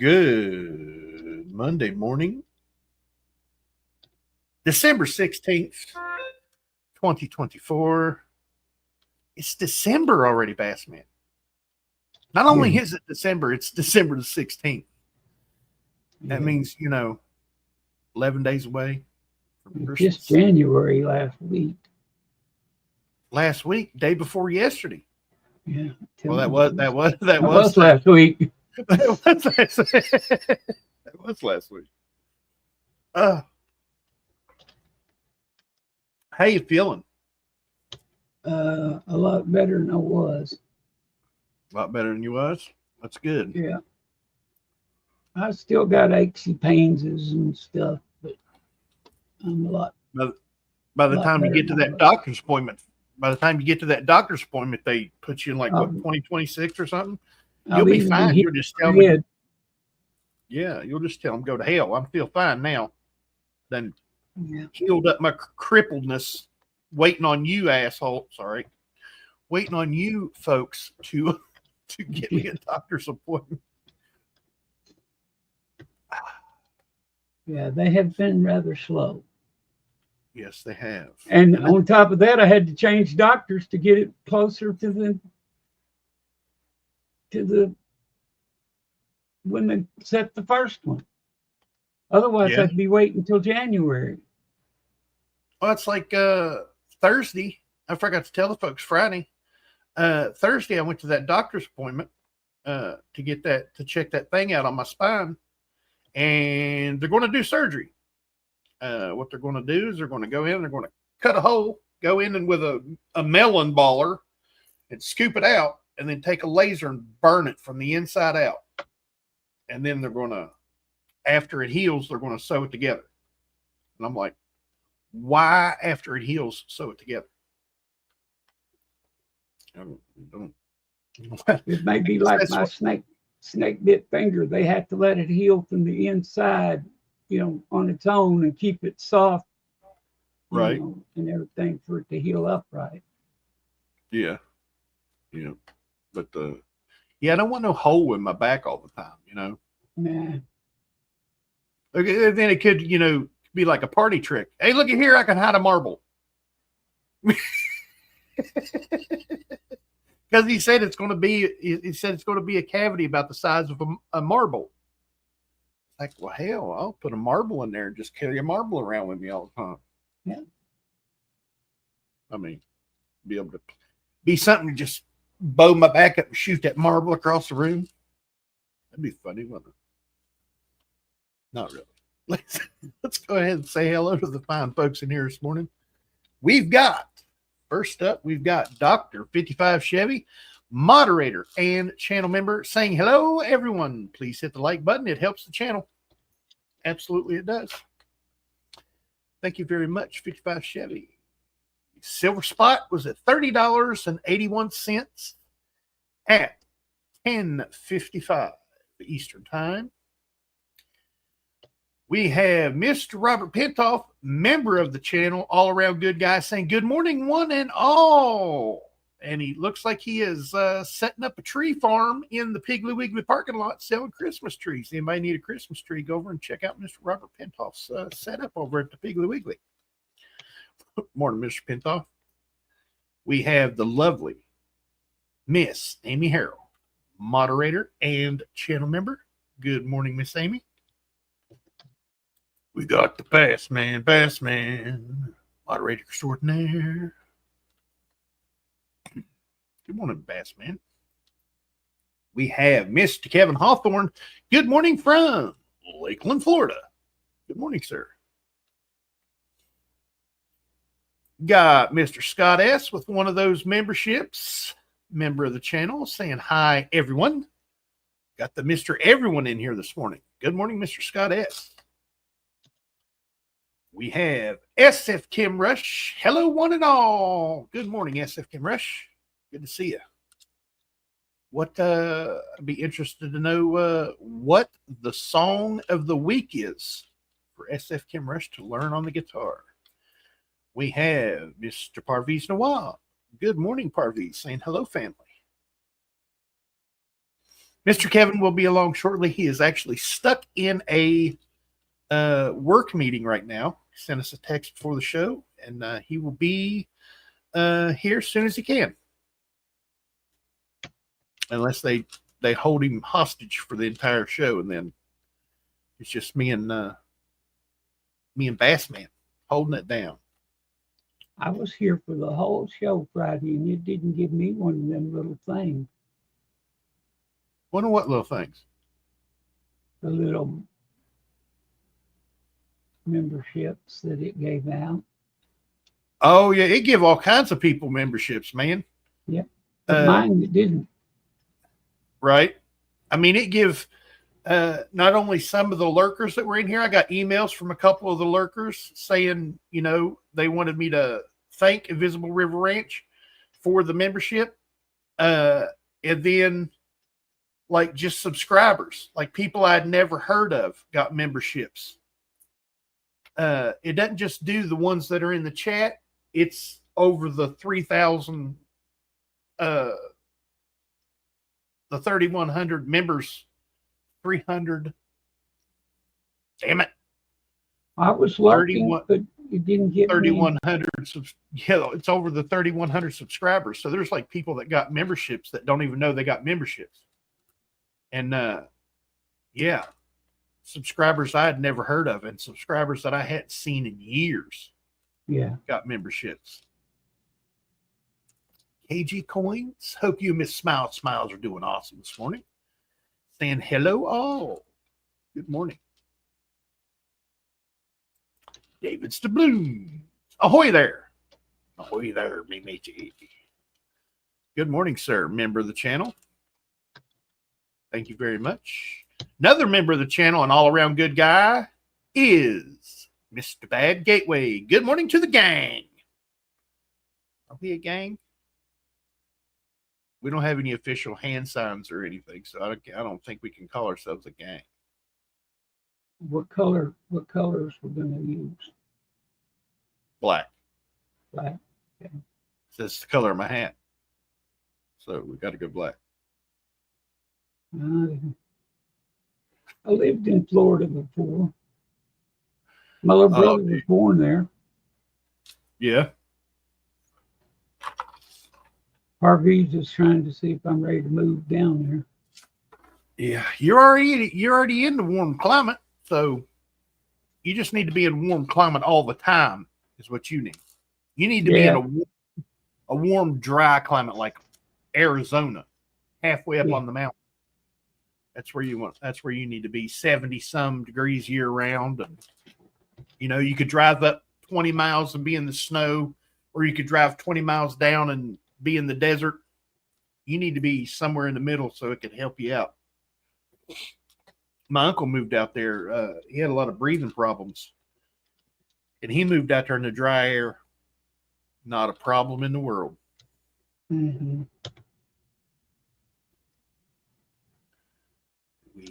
Good Monday morning, December 16th, 2024. It's December already, Bassman. Not only is it December, it's December the 16th. That means, 11 days away from Christmas. Just January last week. Last week, day before yesterday. Yeah. Well, that was last week. That was last week. How you feeling? A lot better than I was. A lot better than you was? That's good. Yeah. I still got aches and pains and stuff, but I'm a lot. By the time you get to that doctor's appointment, they put you in 2026 or something. You'll be fine. You'll just tell me. Yeah, you'll just tell them, go to hell. I'm still fine now. Then healed up my crippledness, waiting on you, asshole. Sorry. Waiting on you folks to get me a doctor's appointment. Yeah, they have been rather slow. Yes, they have. And on top of that, I had to change doctors to get it closer to the when they set the first one. Otherwise, I'd be waiting until January. Well, it's like Thursday. I forgot to tell the folks Friday. Thursday, I went to that doctor's appointment to check that thing out on my spine, and they're going to do surgery. What they're going to do is they're going to go in, they're going to cut a hole, go in and with a melon baller and scoop it out, and then take a laser and burn it from the inside out. And then they're going to, after it heals, they're going to sew it together. And I'm like, why after it heals, sew it together? It may be like my snake bit finger. They have to let it heal from the inside, on its own and keep it soft, right, and everything for it to heal up right. Yeah. But I don't want no hole in my back all the time, Nah. Okay, then it could, be like a party trick. Hey, look at here, I can hide a marble. Because he said it's going to be a cavity about the size of a marble. Like, well, hell, I'll put a marble in there and just carry a marble around with me all the time. Yeah. I mean, be able to be something to just bow my back up and shoot that marble across the room. That'd be funny, wouldn't it? Not really. Let's go ahead and say hello to the fine folks in here this morning. First up, we've got Dr. 55 Chevy, moderator and channel member, saying hello, everyone. Please hit the like button. It helps the channel. Absolutely, it does. Thank you very much, 55 Chevy. Silver spot was at $30.81 at 10:55 Eastern Time. We have Mr. Robert Pintoff, member of the channel, all-around good guy, saying good morning, one and all. And he looks like he is setting up a tree farm in the Piggly Wiggly parking lot selling Christmas trees. Anybody need a Christmas tree, go over and check out Mr. Robert Pintoff's setup over at the Piggly Wiggly. Morning, Mr. Pintoff. We have the lovely Miss Amy Harrell, moderator and channel member. Good morning, Miss Amy. We got the Bassman, moderator extraordinaire. Good morning, Bassman. We have Mr. Kevin Hawthorne. Good morning from Lakeland, Florida. Good morning, sir. Got Mr. Scott S. with one of those memberships, member of the channel, saying hi, everyone. Got the Mr. Everyone in here this morning. Good morning, Mr. Scott S. We have SF Kim Rush. Hello, one and all. Good morning, SF Kim Rush. Good to see you. I'd be interested to know what the song of the week is for SF Kim Rush to learn on the guitar. We have Mr. Parviz Nawab. Good morning, Parviz, saying hello, family. Mr. Kevin will be along shortly. He is actually stuck in a work meeting right now. He sent us a text before the show, and he will be here as soon as he can. Unless they hold him hostage for the entire show, and then it's just me and Bassman holding it down. I was here for the whole show Friday, and it didn't give me one of them little things. Wonder what little things? The little memberships that it gave out. Oh yeah, it give all kinds of people memberships, man. Yep, but mine it didn't. Right. I mean, it give not only some of the lurkers that were in here. I got emails from a couple of the lurkers saying, you know, they wanted me to thank Invisible River Ranch for the membership, and then like just subscribers, like people I'd never heard of got memberships. It doesn't just do the ones that are in the chat. It's over the 3,000, the 3,100 members, 300. Damn it. I was looking, but it didn't get 3,100. Yeah, it's over the 3,100 subscribers. So there's like people that got memberships that don't even know they got memberships. And yeah, subscribers I had never heard of, and subscribers that I hadn't seen in years. Yeah, got memberships. KG Coins. Hope you, Miss Smiles are doing awesome this morning. Saying hello all. Good morning. David's the Bloom. Ahoy there. Ahoy there, me matey. Good morning, sir. Member of the channel. Thank you very much. Another member of the channel, an all-around good guy, is Mr. Bad Gateway. Good morning to the gang. Are we a gang? We don't have any official hand signs or anything, so I don't think we can call ourselves a gang. What colors we're going to use? Black. Black. Okay. That's the color of my hat. So we got to go black. I lived in Florida before. My little brother was born there. Yeah. Harvey's just trying to see if I'm ready to move down there. Yeah, you're already in the warm climate, so you just need to be in warm climate all the time. Is what you need. You need to be in a warm, dry climate like Arizona, halfway up on the mountain. That's where you want. That's where you need to be. 70-some degrees year round, and you know you could drive up 20 miles and be in the snow, or you could drive 20 miles down and be in the desert. You need to be somewhere in the middle so it can help you out. My uncle moved out there. He had a lot of breathing problems, and he moved out there in the dry air. Not a problem in the world. Mm-hmm.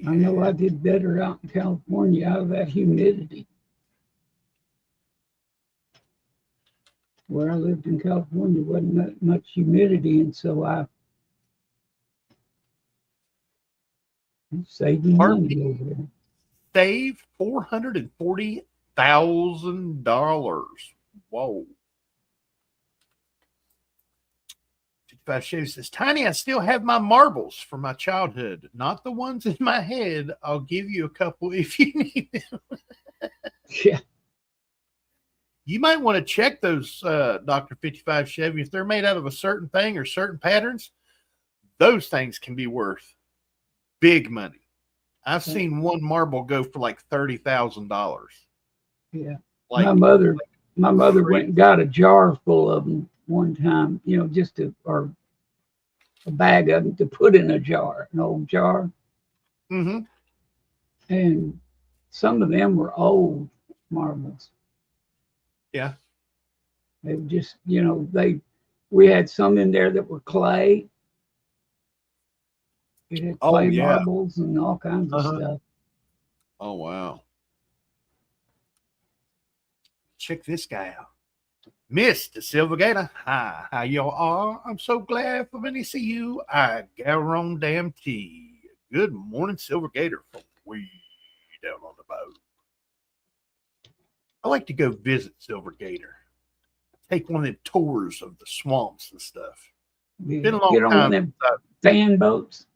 I know I did better out in California out of that humidity. Where I lived in California wasn't that much humidity, and so I saved money over there. Saved $440,000. Whoa. 55 Shave says, Tiny, I still have my marbles from my childhood. Not the ones in my head. I'll give you a couple if you need them. Yeah. You might want to check those, Dr. 55 Chevy. If they're made out of a certain thing or certain patterns, those things can be worth big money. I've seen one marble go for like $30,000. Yeah. Like, my mother went and got a jar full of them one time, you know, or a bag of them to put in a jar, an old jar. Mm-hmm. And some of them were old marbles. Yeah. They were just, you know, we had some in there that were clay. It had clay marbles and all kinds of stuff. Oh, wow. Check this guy out. Mr. Silvergator. Hi, how y'all are? I'm so glad for when to see you. I guarantee. Good morning, Silver Gator, from way down on the boat. I like to go visit Silver Gator. Take one of them tours of the swamps and stuff. Yeah. Been a long Get on time. one of them fan boats.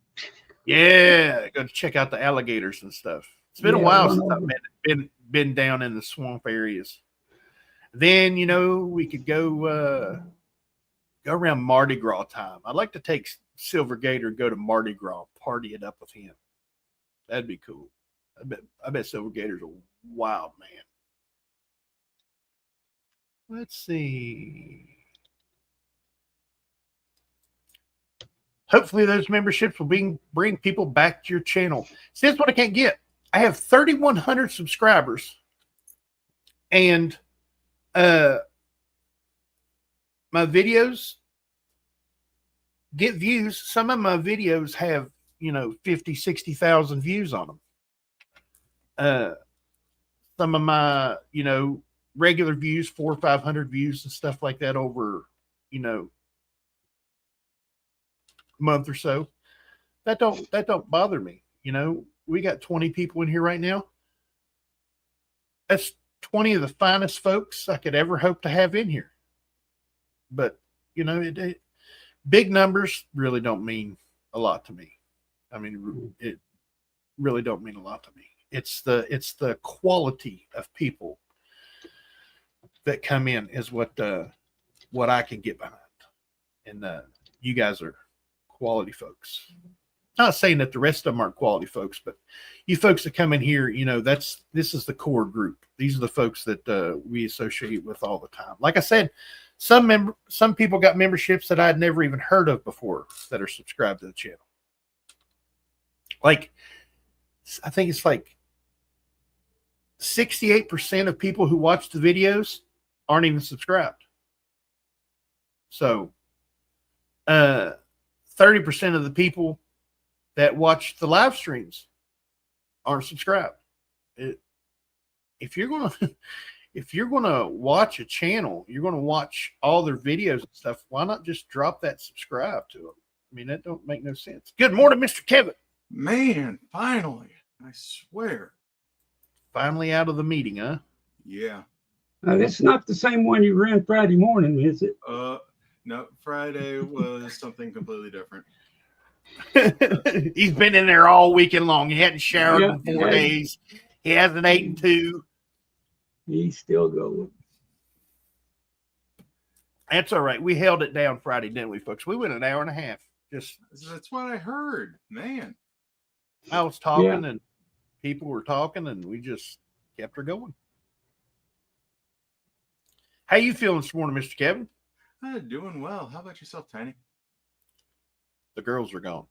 Yeah, go check out the alligators and stuff. It's been a Yeah, while run since over. I've been down in the swamp areas. Then we could go around Mardi Gras time. I'd like to take Silver Gator, go to Mardi Gras, party it up with him. That'd be cool. I bet Silver Gator's a wild man. Let's see. Hopefully those memberships will bring people back to your channel. See, that's what I can't get. I have 3,100 subscribers, and my videos get views. Some of my videos have 50, 60,000 views on them. Some of my regular views, 400 or 500 views and stuff like that over month or so. That don't bother me. We got 20 people in here right now. That's 20 of the finest folks I could ever hope to have in here. But big numbers really don't mean a lot to me. I mean, it really don't mean a lot to me. It's the quality of people that come in is what I can get behind. And you guys are quality folks. Not saying that the rest of them aren't quality folks, but you folks that come in here, this is the core group. These are the folks that we associate with all the time. Like I said, some people got memberships that I'd never even heard of before that are subscribed to the channel. Like, I think it's like 68% of people who watch the videos aren't even subscribed. So, 30% of the people that watch the live streams aren't subscribed. If you're gonna watch a channel, you're gonna watch all their videos and stuff. Why not just drop that subscribe to them? I mean, that don't make no sense. Good morning, Mr. Kevin. Man, finally, I swear. Finally out of the meeting, huh? Yeah. It's not the same one you ran Friday morning, is it? No, Friday was something completely different. He's been in there all weekend long. He hadn't showered Yeah, in 4 days. He hasn't eaten 2. He's still going. That's all right. We held it down Friday, didn't we, folks? We went an hour and a half. That's what I heard, man. I was talking and people were talking, and we just kept her going. How you feeling this morning, Mr. Kevin? Doing well. How about yourself, Tiny? The girls are gone.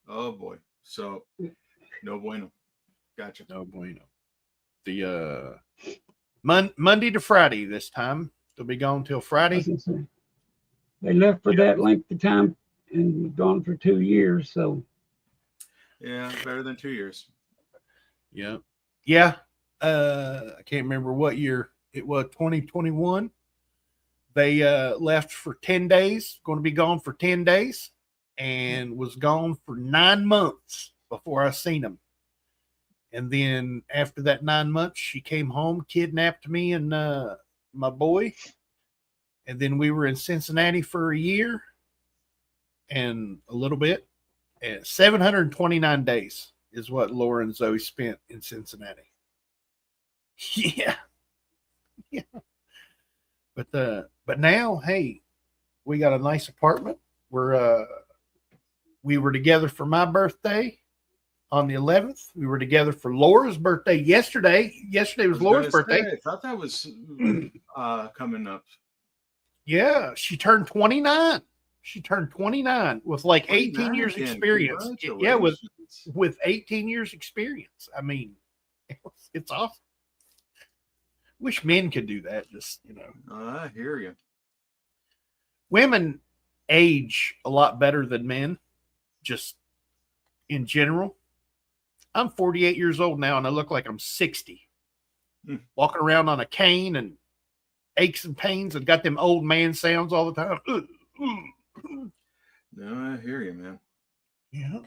Oh boy. So no bueno. Gotcha. No bueno. The Monday to Friday this time. They'll be gone till Friday. They left for that length of time and gone for 2 years. So yeah, better than 2 years. Yeah. I can't remember what year it was. 2021. They left for 10 days. Going to be gone for 10 days. And was gone for 9 months before I seen them. And then after that 9 months, she came home, kidnapped me and my boy. And then we were in Cincinnati for a year and a little bit. And 729 days is what Laura and Zoey spent in Cincinnati. Yeah. But now, hey, we got a nice apartment. We were together for my birthday on the 11th. We were together for Laura's birthday yesterday. Yesterday was Laura's birthday. I thought that was coming up. Yeah, she turned 29. She turned 29 with like 18 years again. experience. Yeah, with 18 years experience. I mean, it's awesome. Wish men could do that. Just, I hear you. Women age a lot better than men, just in general. I'm 48 years old now, and I look like I'm 60. Walking around on a cane and aches and pains and got them old man sounds all the time. No, I hear you, man. Yeah.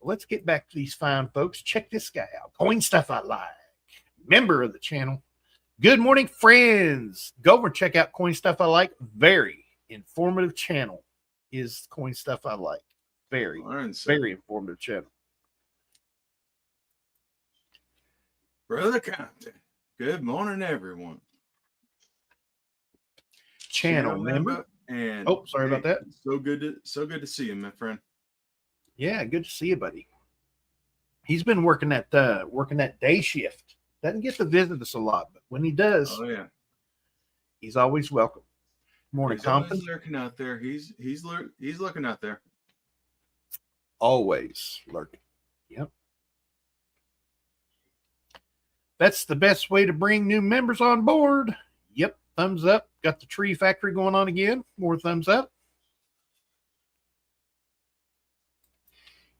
Let's get back to these fine folks. Check this guy out. Coin Stuff I Like. Member of the channel. Good morning, friends. Go over and check out Coin Stuff I Like. Very informative channel is Coin Stuff I Like. Very informative channel. Brother Compton. Good morning, everyone. Channel member. And sorry about that. So good to see you, my friend. Yeah, good to see you, buddy. He's been working that day shift. Doesn't get to visit us a lot, but when he does, he's always welcome. Morning, Compton. He's lurking out there. He's looking out there. Always lurking. Yep. That's the best way to bring new members on board. Yep. Thumbs up. Got the tree factory going on again. More thumbs up.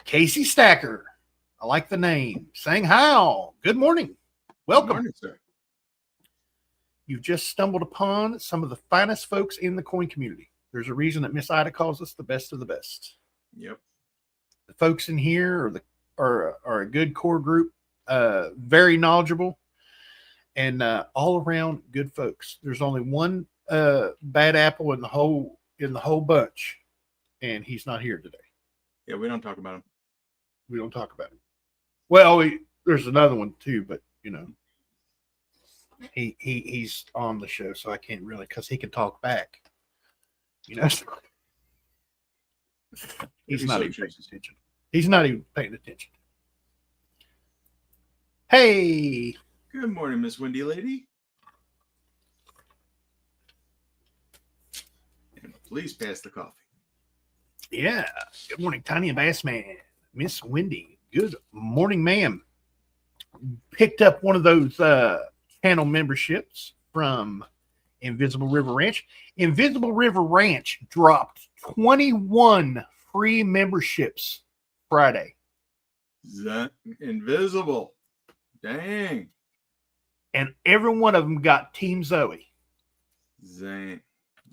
Casey Stacker. I like the name. Sang how. Good morning. Welcome. Good morning, sir. You've just stumbled upon some of the finest folks in the coin community. There's a reason that Miss Ida calls us the best of the best. Yep. The folks in here are a good core group, very knowledgeable, and all around good folks. There's only one bad apple in the whole bunch, and he's not here today. Yeah, we don't talk about him. We don't talk about him. Well, there's another one too, but you know, he's on the show, so I can't really, because he can talk back. You know, he's not even paying attention. He's not even paying attention. Hey. Good morning, Miss Windy Lady. And please pass the coffee. Yeah. Good morning, Tiny and Bassman. Miss Wendy. Good morning, ma'am. Picked up one of those channel memberships from Invisible River Ranch. Invisible River Ranch dropped 21 free memberships Friday. Is that invisible? Dang. And every one of them got Team Zoey. Zang.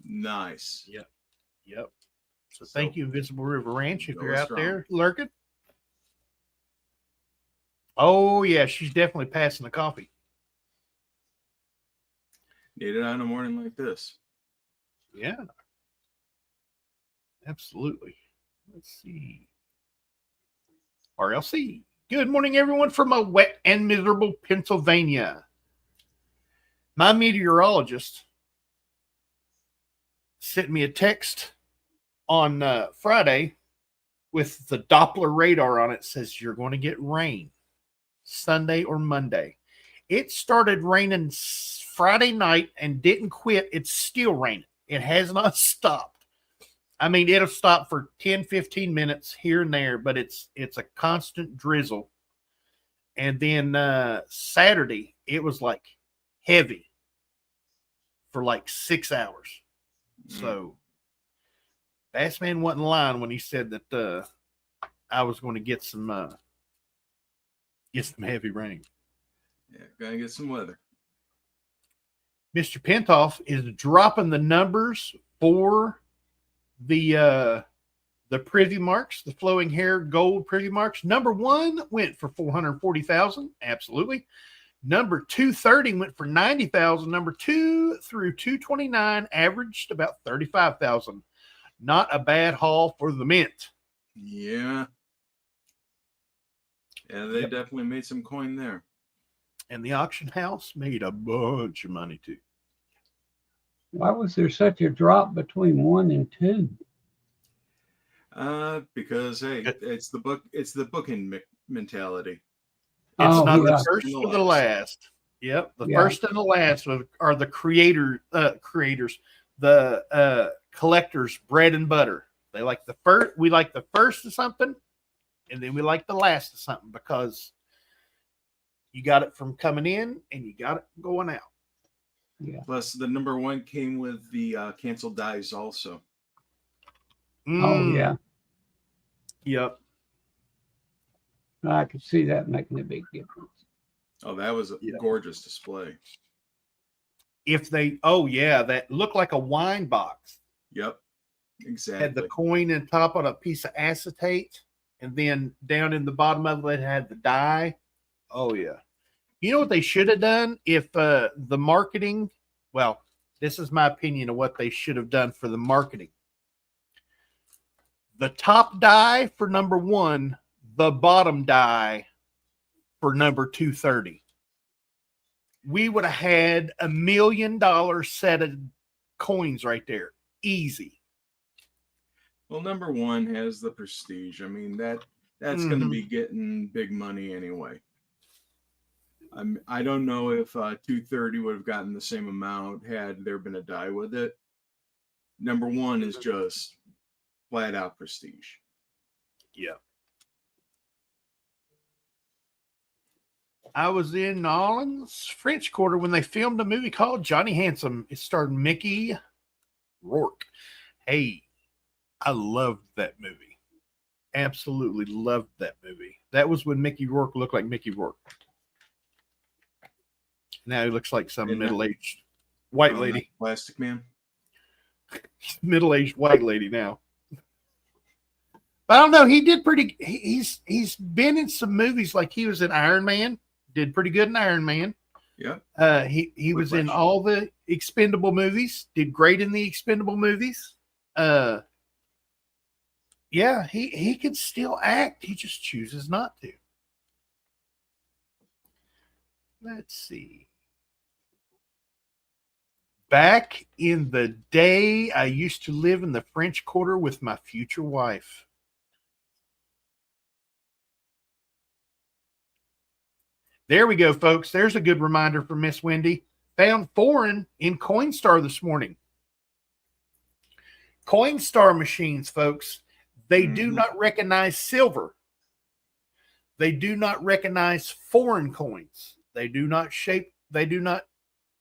Nice. Yep. So thank you, Invisible River Ranch, if you're out strong. there lurking. Oh, yeah, she's definitely passing the coffee. Need it on a morning like this. Yeah. Absolutely. Let's see. RLC. Good morning, everyone, from a wet and miserable Pennsylvania. My meteorologist sent me a text on Friday with the Doppler radar on it. Says you're going to get rain Sunday or Monday. It started raining Friday night and didn't quit. It's still raining. It has not stopped. I mean, it'll stop for 10, 15 minutes here and there, but it's a constant drizzle. And then Saturday, it was like heavy for like 6 hours. So Bassman wasn't lying when he said that I was going to get some heavy rain. Yeah, gotta get some weather. Mr. Pentoff is dropping the numbers for the privy marks, the flowing hair gold privy marks. Number 1 went for 440,000. Absolutely. Number 230 went for 90,000. Number 2 through 229 averaged about 35,000. Not a bad haul for the mint. Yeah. Yeah, they definitely made some coin there. And the auction house made a bunch of money too. Why was there such a drop between 1 and 2? Because hey, it's the booking mentality. It's not yeah. the first or the last. Yep, the first and the last are the creators, the collectors' bread and butter. They like the first. We like the first of something, and then we like the last of something because you got it from coming in and you got it going out. Yeah. Plus, the number 1 came with the canceled dies also. Oh yeah. Yep. I could see that making a big difference. Oh, that was a gorgeous display. That looked like a wine box. Yep, exactly. Had the coin and top on a piece of acetate. And then down in the bottom of it had the die. Oh, yeah. You know what they should have done if the marketing, well, this is my opinion of what they should have done for the marketing. The top die for number 1, the bottom die for number 230. We would have had $1 million set of coins right there. Easy. Well, number 1 has the prestige. I mean, that's going to be getting big money anyway. I don't know if 230 would have gotten the same amount had there been a die with it. Number 1 is just flat out prestige. Yeah. I was in New Orleans, French Quarter, when they filmed a movie called Johnny Handsome. It starred Mickey Rourke. Hey, I loved that movie. Absolutely loved that movie. That was when Mickey Rourke looked like Mickey Rourke. Now he looks like some middle-aged white lady. Plastic Man. Middle-aged white lady now. But I don't know. He did pretty. He's been in some movies, like he was in Iron Man. Did pretty good in Iron Man. Yeah. He was in all the Expendable movies. Did great in the Expendable movies. Yeah, he can still act. He just chooses not to. Let's see. Back in the day, I used to live in the French Quarter with my future wife. There we go, folks. There's a good reminder for Miss Wendy. Found foreign in Coinstar this morning. Coinstar machines, folks, they do not recognize silver. They do not recognize foreign coins. They do not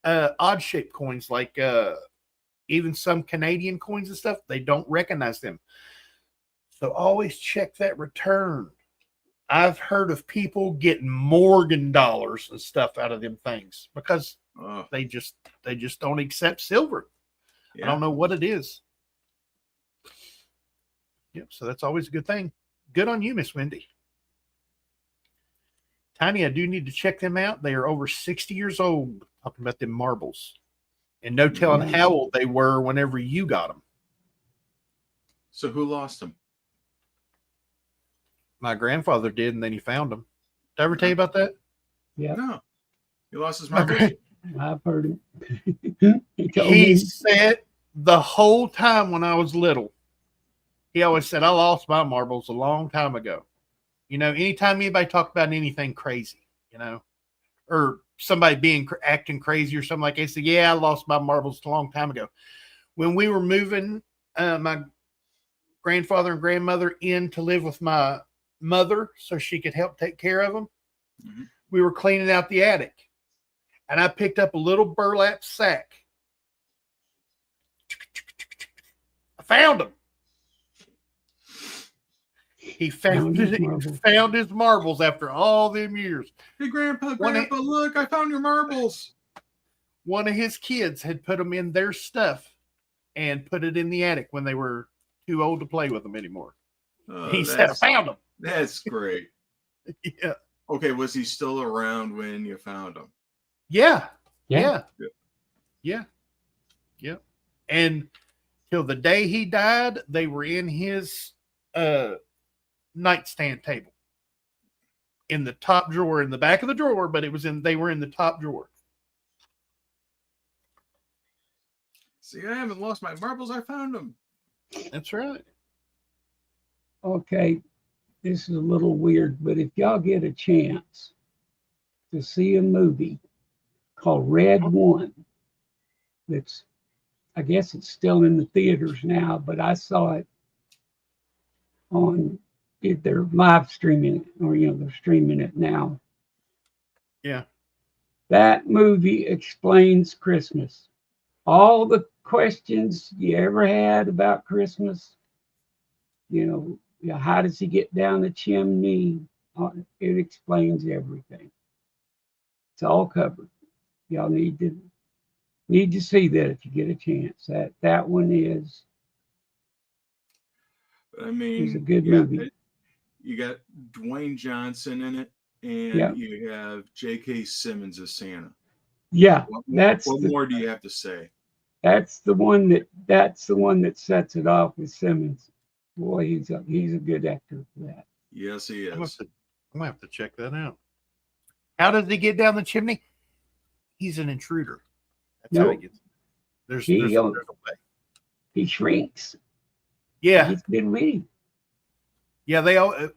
odd shaped coins like even some Canadian coins and stuff. They don't recognize them. So always check that return. I've heard of people getting Morgan dollars and stuff out of them things because they just don't accept silver. Yeah. I don't know what it is. Yep. So that's always a good thing. Good on you, Miss Wendy. Tiny, I do need to check them out. They are over 60 years old. Talking about them marbles, and no telling how old they were whenever you got them. So who lost them? My grandfather did, and then he found them. Did I ever tell you about that? Yeah. No. He lost his marbles? I've heard it. He said the whole time when I was little, he always said, I lost my marbles a long time ago. You know, anytime anybody talked about anything crazy, you know, or somebody acting crazy or something like that, he said, yeah, I lost my marbles a long time ago. When we were moving my grandfather and grandmother in to live with my mother so she could help take care of them, we were cleaning out the attic, and I picked up a little burlap sack. I found them. He found his marbles after all them years. Hey, Grandpa, look, I found your marbles. One of his kids had put them in their stuff and put it in the attic when they were too old to play with them anymore. He said, I found them. That's great. Yeah. Okay, was he still around when you found him? Yeah. And till the day he died, they were in his nightstand table in the top drawer, in the back of the drawer, but they were in the top drawer. See, I haven't lost my marbles. I found them. That's right. Okay, this is a little weird, but if y'all get a chance to see a movie called Red One, I guess it's still in the theaters now, but I saw it on, they're live streaming it, or, they're streaming it now. Yeah. That movie explains Christmas. All the questions you ever had about Christmas, how does he get down the chimney? It explains everything. It's all covered. Y'all need to see that if you get a chance. That one is. I mean, it's a good movie. You got Dwayne Johnson in it, and Yeah. you have J.K. Simmons as Santa. Yeah, What that's more do you have to say? that's the one that sets it off with Simmons. Boy, he's a good actor for that. Yes, he I'm is. gonna have to check that out. How does he get down the chimney? He's an intruder. That's how he Nope. gets. There's He a way. he shrinks. Yeah, He's been witty. yeah.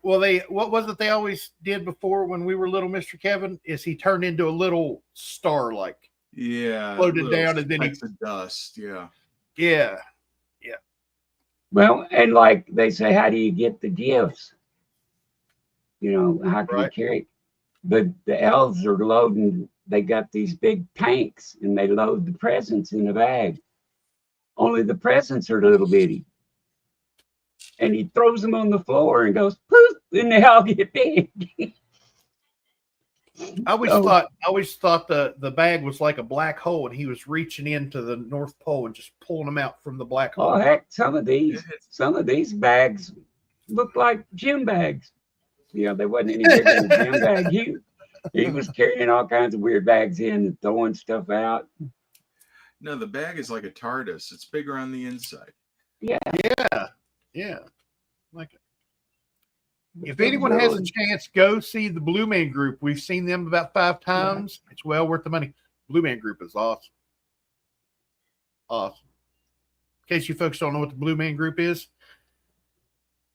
What was it they always did before when we were little, Mr. Kevin? Is he turned into a little star, like Yeah, floated little down, and then specks of dust. Yeah. yeah. Well, and like they say, how do you get the gifts? You know, how can you Right. carry? But the elves are loading. They got these big tanks, and they load the presents in a bag. Only the presents are little bitty. And he throws them on the floor and goes poof, and they all get big. I always thought the bag was like a black hole, and he was reaching into the North Pole and just pulling them out from the black hole. Oh heck, some of these bags look like gym bags. You know, they wasn't any bigger than a gym bag. He was carrying all kinds of weird bags in and throwing stuff out. No, the bag is like a TARDIS. It's bigger on the inside. Yeah. Yeah. Like it. If anyone has a chance, go see the Blue Man Group. We've seen them about 5 times. It's well worth the money. Blue Man Group is awesome. Awesome. In case you folks don't know what the Blue Man Group is,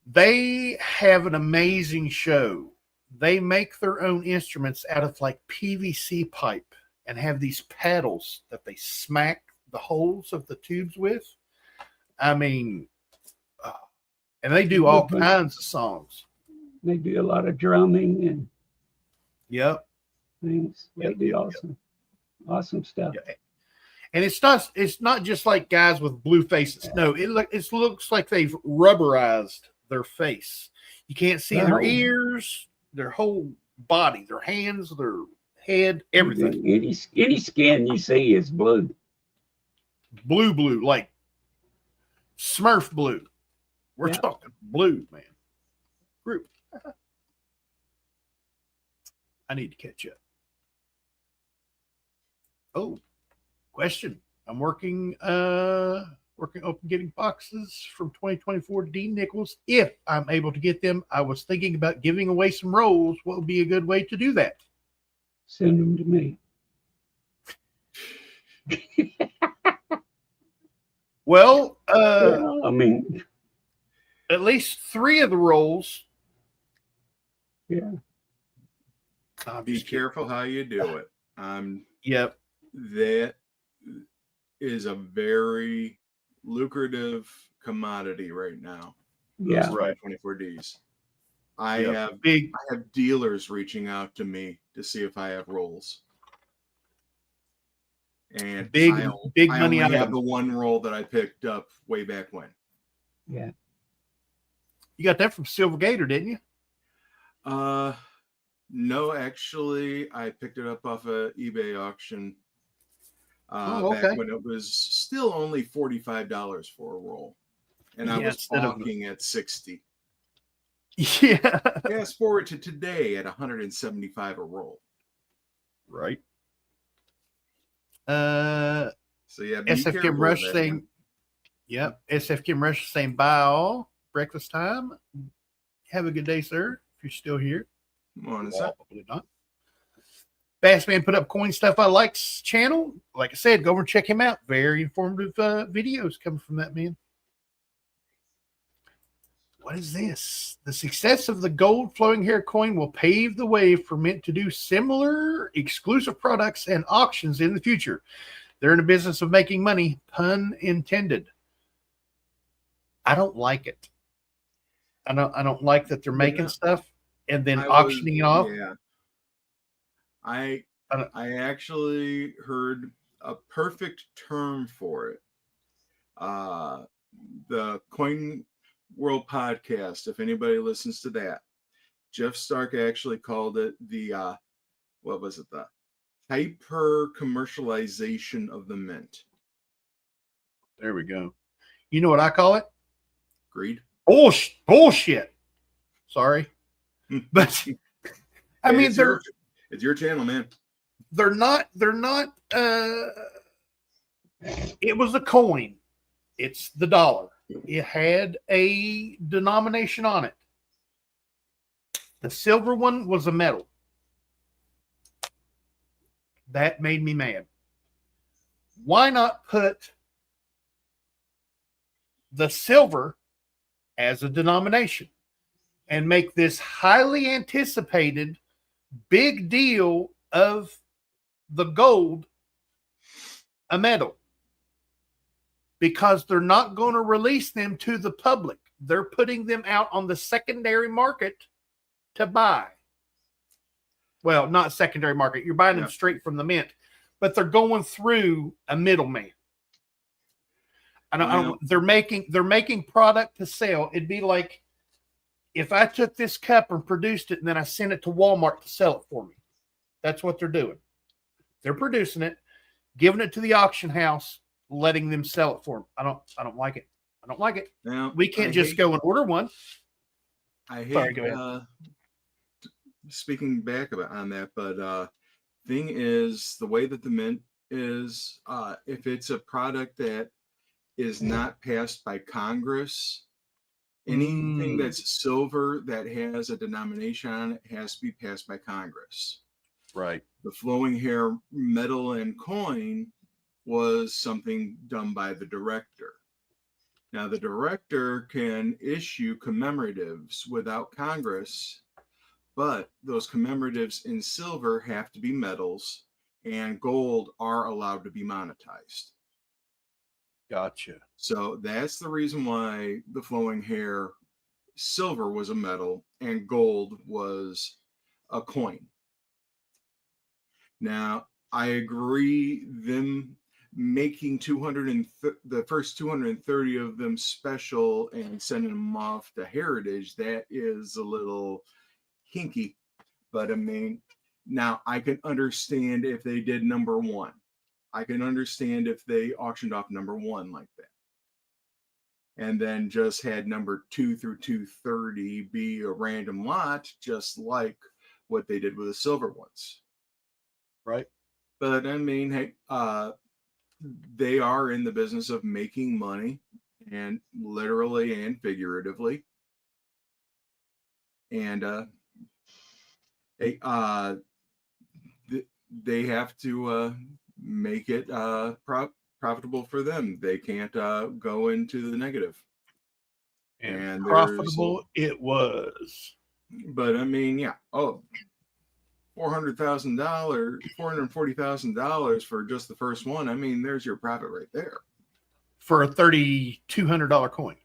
they have an amazing show. They make their own instruments out of like PVC pipe and have these paddles that they smack the holes of the tubes with. I mean, and they do all kinds of songs. They do a lot of drumming and things. They do awesome stuff. Yeah. And it's not just like guys with blue faces. No, it looks like they've rubberized their face. You can't see their ears, their whole body, their hands, their head, everything. Any skin you see is blue. Blue, like Smurf blue. We're talking blue, man. Group. I need to catch up. Oh, question. I'm working open getting boxes from 2024 Dean Nichols. If I'm able to get them, I was thinking about giving away some rolls. What would be a good way to do that? Send them to me. Well, I mean, at least 3 of the rolls. Yeah. Be careful how you do it. Yep. That is a very lucrative commodity right now. Yeah. Right. 24Ds. I have dealers reaching out to me to see if I have rolls. And big I money. I have the one roll that I picked up way back when. Yeah. You got that from Silver Gator, didn't you? No, actually, I picked it up off a eBay auction okay. back when it was still only $45 for a roll, and I was talking at 60. Yeah. Fast forward to today at 175 a roll. Right. So yeah, SF Kim Rush saying, yep. SF Kim Rush saying bye all. Breakfast time. Have a good day, sir. If you're still here. Morning, probably not. Bassman put up Coin Stuff I Likes channel. Like I said, go over and check him out. Very informative videos coming from that man. What is this? The success of the gold flowing hair coin will pave the way for Mint to do similar exclusive products and auctions in the future. They're in the business of making money, pun intended. I don't like it. I don't like that they're making stuff and then auctioning it off. Yeah. I actually heard a perfect term for it. The Coin World podcast, if anybody listens to that, Jeff Stark actually called it the what was it, the hyper commercialization of the mint. There we go. You know what I call it? Greed. Bullshit. Sorry. But I mean, it's your channel, man. They're not. It was a coin. It's the dollar. It had a denomination on it. The silver one was a metal. That made me mad. Why not put the silver as a denomination and make this highly anticipated big deal of the gold a metal? Because they're not going to release them to the public. They're putting them out on the secondary market to buy. Well, not secondary market. You're buying them straight from the mint, but they're going through a middleman. They're making product to sell. It'd be like if I took this cup and produced it and then I sent it to Walmart to sell it for me. That's what they're doing. They're producing it, giving it to the auction house, letting them sell it for them. I don't like it. I don't like it. Now, we can't just go and order one. I hate speaking back on that, but thing is, the way that the mint is, if it's a product that is not passed by Congress, anything that's silver that has a denomination on it has to be passed by Congress. Right. The flowing hair metal and coin was something done by the director. Now, the director can issue commemoratives without Congress, but those commemoratives in silver have to be metals, and gold are allowed to be monetized. Gotcha. So that's the reason why the flowing hair silver was a metal and gold was a coin. Now, I agree them making the first 230 of them special and sending them off to Heritage, that is a little hinky. But I mean, now I can understand if they did number one. I can understand if they auctioned off number one like that. And then just had number 2 through 230 be a random lot, just like what they did with the silver ones. Right. But I mean, hey, they are in the business of making money, and literally and figuratively. And they have to make it profitable for them. They can't go into the negative. And profitable it was. But I mean, yeah. Oh, $440,000 for just the first one. I mean, there's your profit right there. For a $3,200 coin.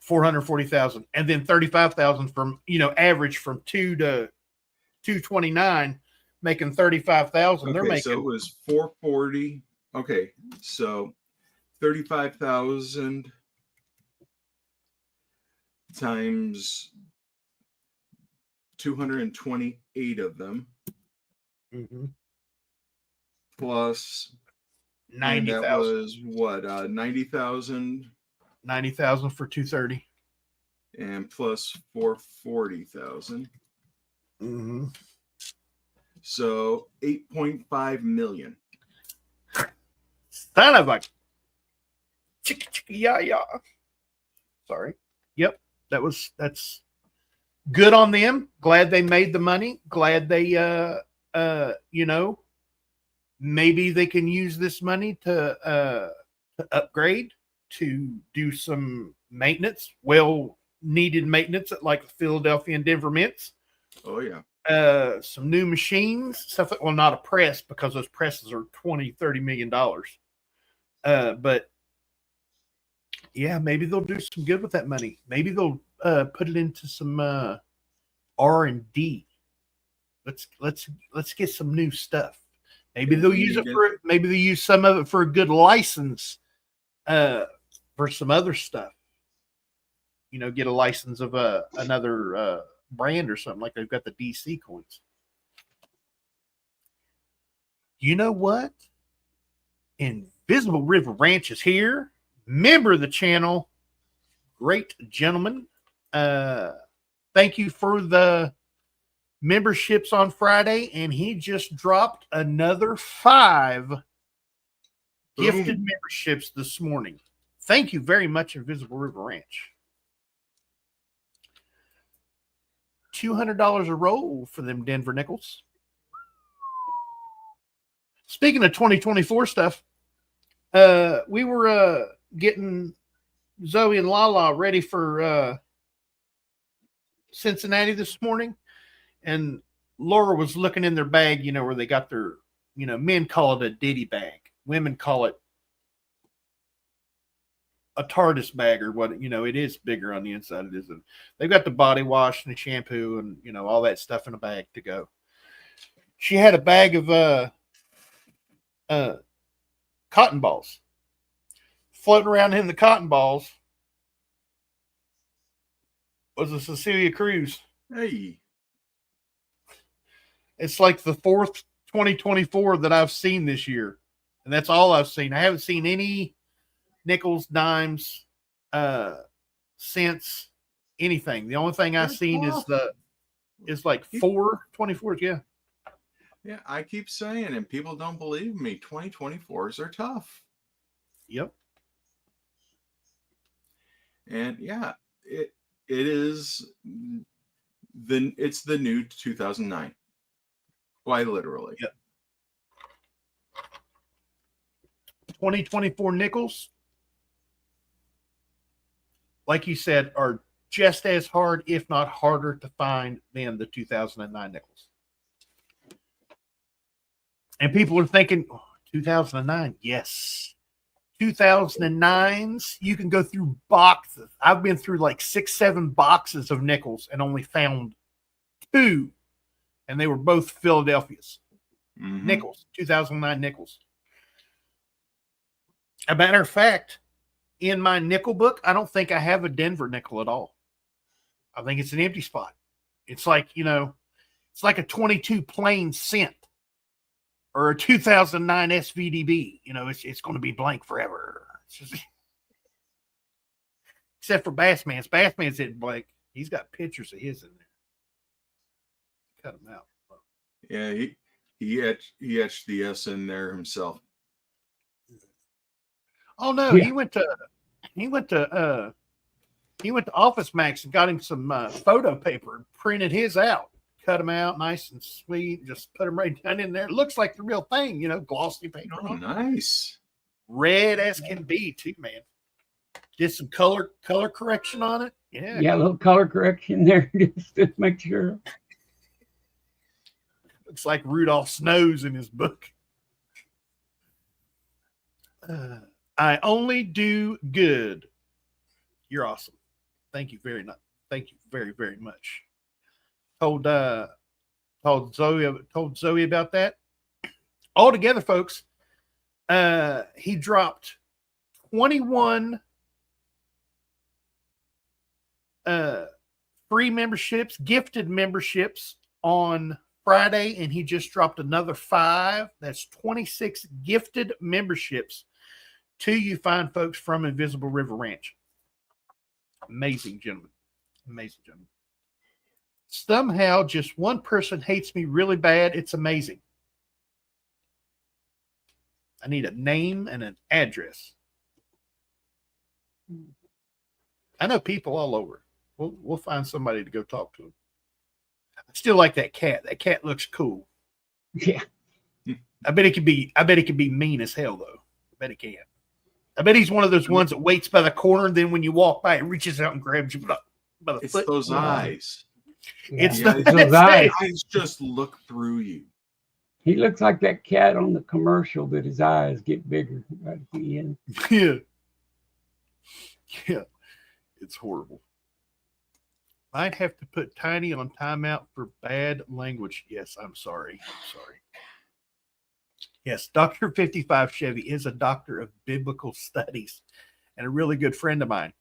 $440,000. And then $35,000 from, average from 2 to 229, making $35,000. Okay, they're making. So it was 440. Okay. So 35,000 times 228 of them, plus 90,000. That was what 90,000. 90,000 for 230, and plus 440,000. So 8.5 million. Son of a yeah. Sorry. Yep. That's good on them. Glad they made the money. Glad they maybe they can use this money to upgrade, to do some maintenance, well needed maintenance at like Philadelphia and Denver Mints. Oh yeah. Some new machines, stuff that, well, not a press, because those presses are $20-30 million. But yeah, maybe they'll do some good with that money. Maybe they'll put it into some R&D. Let's get some new stuff. Maybe they'll use it for. Maybe they'll use some of it for a good license for some other stuff. Get a license of another brand or something, like they've got the DC coins. You know what? Invisible River Ranch is here. Member of the channel. Great gentleman. thank you for the memberships on Friday, and he just dropped another 5 gifted memberships this morning. Thank you very much, Invisible River Ranch. $200 a roll for them Denver nickels. Speaking of 2024 stuff, we were getting Zoey and Lala ready for Cincinnati this morning, and Laura was looking in their bag, where they got their, men call it a ditty bag. Women call it a TARDIS bag, or what, it is bigger on the inside. It isn't. They've got the body wash and the shampoo and, all that stuff in a bag to go. She had a bag of cotton balls. Floating around in the cotton balls was a Cecilia Cruz. Hey. It's like the 4th 2024 that I've seen this year. And that's all I've seen. I haven't seen any nickels, dimes, cents, anything. The only thing I've seen is like 4 24s. Yeah. Yeah, I keep saying, and people don't believe me, 2024s are tough. Yep. And yeah, it is it's the new 2009. Quite literally. Yep. 2024 nickels, like you said, are just as hard, if not harder, to find than the 2009 nickels. And people are thinking, 2009, yes. 2009s, you can go through boxes. I've been through like 6-7 boxes of nickels and only found 2, and they were both Philadelphia's. Mm-hmm. Nickels, 2009 nickels. A matter of fact, in my nickel book, I don't think I have a Denver nickel at all. I think it's an empty spot. It's like, it's like a 22 plain cent or a 2009 SVDB. It's going to be blank forever. It's just, except for Bassman's. Bassman's isn't blank. He's got pictures of his in there. Cut him out. Yeah, he etched the S in there himself. Oh no, yeah. He went to Office Max and got him some photo paper and printed his out. Cut them out nice and sweet. Just put them right down in there. It looks like the real thing, glossy paper. Oh, nice. Red as can be, too, man. Did some color correction on it. Yeah. Yeah, a little color correction there just to make sure. Looks like Rudolph's nose in his book. I only do good. You're awesome. Thank you very much. Thank you very, very much. Told Zoey about that. Altogether, folks, he dropped 21 free memberships, gifted memberships on Friday, and he just dropped another 5. That's 26 gifted memberships to you fine folks from Invisible River Ranch. Amazing, gentlemen. Amazing, gentlemen. Somehow just one person hates me really bad. It's amazing. I need a name and an address. I know people all over. We'll find somebody to go talk to them. I still like that cat. That cat looks cool. Yeah. I bet it could be mean as hell though. I bet it can. I bet he's one of those ones that waits by the corner, and then when you walk by, it reaches out and grabs you by the it's foot. Those eyes. It's those eyes. Eyes just look through you. He looks like that cat on the commercial that his eyes get bigger right at the end. Yeah. Yeah. It's horrible. Might have to put Tiny on timeout for bad language. Yes, I'm sorry. Yes, Dr. 55 Chevy is a doctor of biblical studies and a really good friend of mine.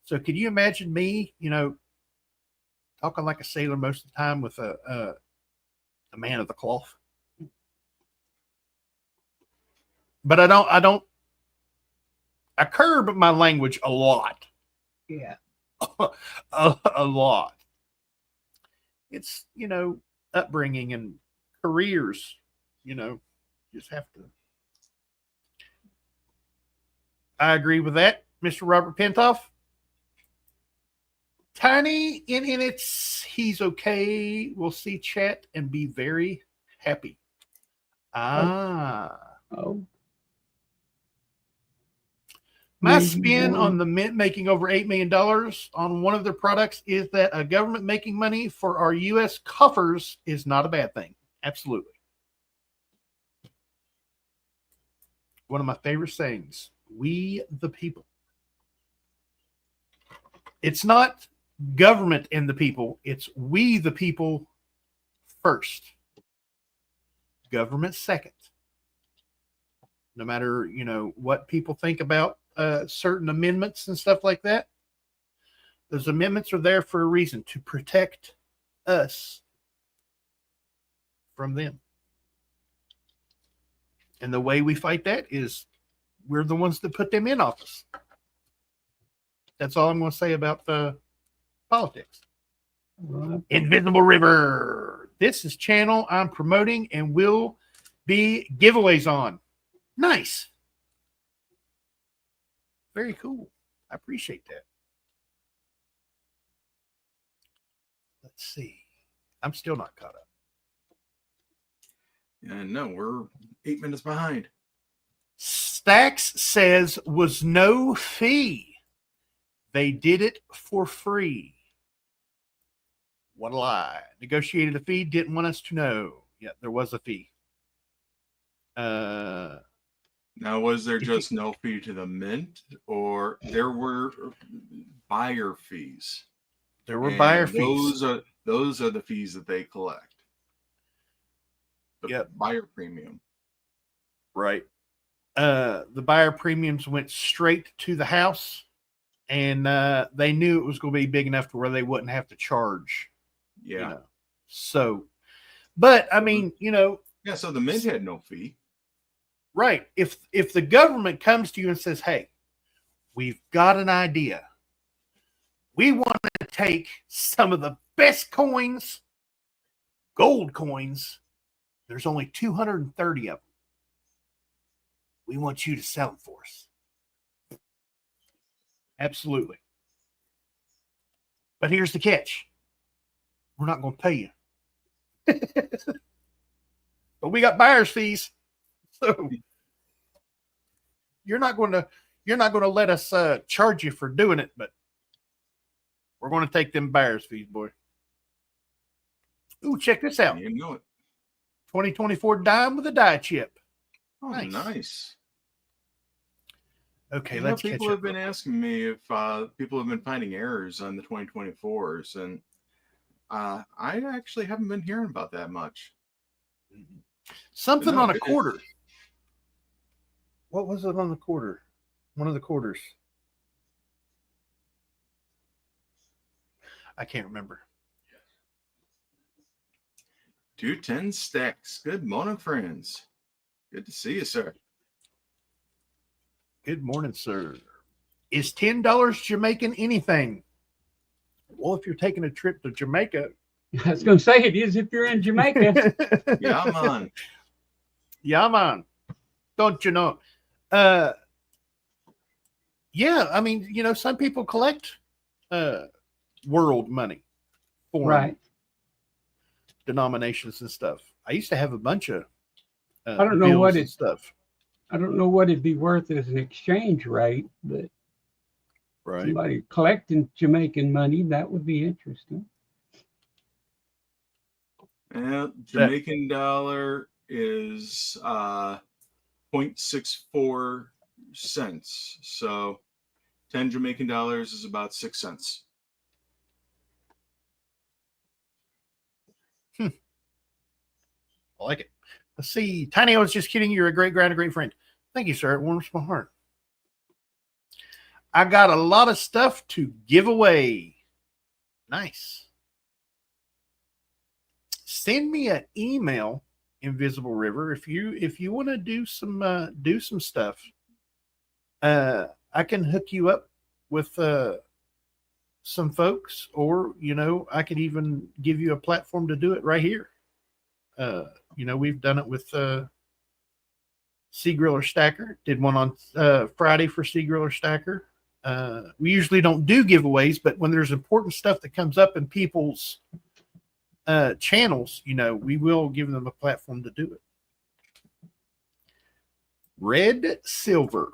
So can you imagine me, talking like a sailor most of the time with a man of the cloth? But I curb my language a lot. Yeah. a lot. it's, you know, upbringing and careers, you know, just have to. I agree with that, Mr. Robert Pentoff. Tiny in it's he's okay. We'll see chat and be very happy. Oh. My Maybe spin one. on the Mint making over $8 million on one of their products is that a government making money for our U.S. coffers is not a bad thing. Absolutely. One of my favorite sayings, we the people. It's not government and the people. It's we the people first. Government second. No matter, you know, what people think about certain amendments and stuff like that. Those amendments are there for a reason, to protect us from them. And the way we fight that is we're the ones that put them in office. That's all I'm going to say about the politics. Invisible River. This is channel I'm promoting and will be giveaways on. Nice. Very cool. I appreciate that. Let's see. I'm still not caught up. Yeah, no, we're 8 minutes behind. Stacks says was no fee. They did it for free. What a lie. Negotiated a fee, didn't want us to know. Yeah, there was a fee. Now, was there just no fee to the mint, or there were buyer fees? There were buyer fees. fees. Those are the fees that they collect. The buyer premium. Right. The buyer premiums went straight to the house, and they knew it was going to be big enough to where they wouldn't have to charge. Yeah. You know? So, but I mean, you know. Yeah. So the mint had no fee. Right. If the government comes to you and says, hey, we've got an idea. We want to take some of the best coins, gold coins. There's only 230 of them. We want you to sell them for us. Absolutely. But here's the catch. We're not going to pay you. But we got buyer's fees. So you're not going to let us charge you for doing it, but we're going to take them buyer's fees, boy. Ooh, check this out. You know it. 2024 dime with a die chip. Oh, nice. Okay, you let's know, catch people up. have been asking me if people have been finding errors on the 2024s, and I actually haven't been hearing about that much. Something on a quarter. What was it on the quarter? One of the quarters. I can't remember. 210 stacks. Good morning, friends. Good to see you, sir. Good morning, sir. Is $10 Jamaican anything? Well, if you're taking a trip to Jamaica. I was going to say it is if you're in Jamaica. Yeah, man. Yeah, man. Don't you know? Yeah, I mean, you know, some people collect world money, foreign denominations and stuff. I used to have a bunch of I don't know what it stuff. I don't know what it'd be worth as an exchange rate, but somebody collecting Jamaican money, that would be interesting. Jamaican dollar is 0.64 cents. So 10 Jamaican dollars is about 6 cents. I like it. Let's see. Tiny, I was just kidding. You're a great friend. Thank you, sir. It warms my heart. I got a lot of stuff to give away. Nice. Send me an email, Invisible River, if you want to do some stuff. I can hook you up with some folks, or, you know, I could even give you a platform to do it right here. You know, we've done it with Cgriller Stacker. Did one on Friday for Cgriller Stacker. We usually don't do giveaways, but when there's important stuff that comes up in people's channels, you know, we will give them a platform to do it. Red Silver,